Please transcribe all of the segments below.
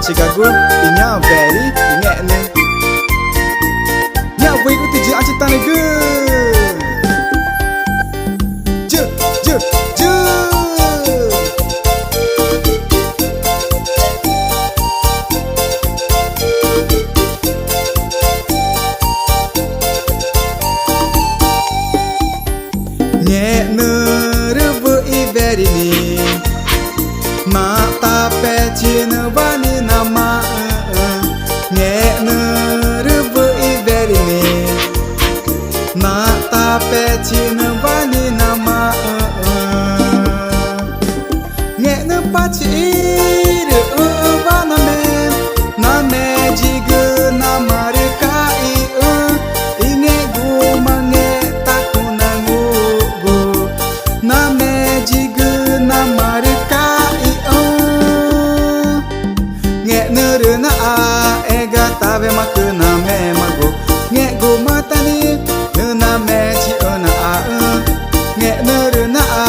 cigagu inya very ingekne nya wei ku tiji acitan ge je je je nye nerbu i very ni mata pecin bani nama nye nerbu i very ni mata pecin bani nama nye ne pacir bana me na me jigu nama rekai inge gu mange takuna gu na me jigu nama rekai nge nerena a ega tave makna me mago nge gu matani na me ji ona a nge nerena a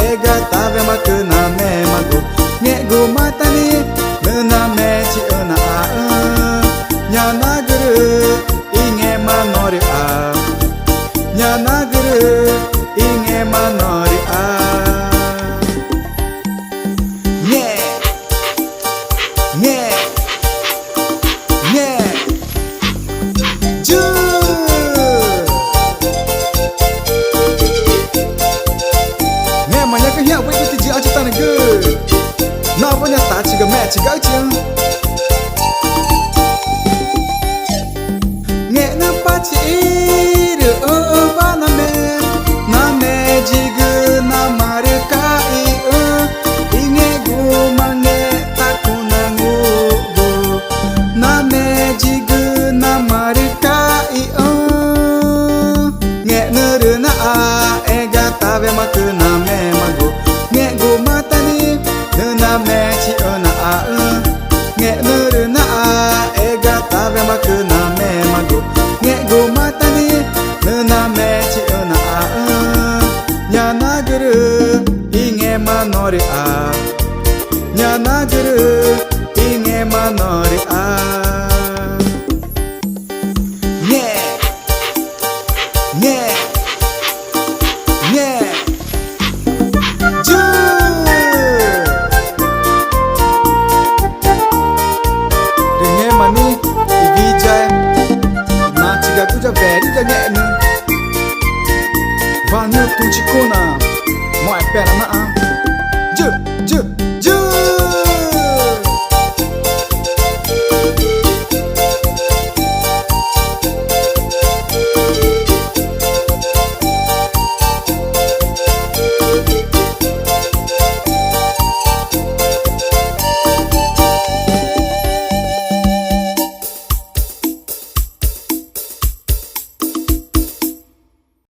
ega tave makna me mago nge gu matani na me ji ona a nya nagru inge manori a nya nagru inge manori a nge nge nge ju nge manya ke hiya wei ti ji a chitan ge na punya ta chi ge me chi ga chi nge na pa chi ru ba na me ji ge na mar kai inge gu mange takuna gu na me ji ge na mar kai nge nerena a ega tave makna me mago nge gu matani na me ji ona a nge nerena a ega tave makna me mago nge gu matani na me ji ona a nya nagru inge manori a nya nagru inge manori a nge nge nge ju ringe mani ivijay na chiga kuja very jage nu vanu tu chikona mo pera na a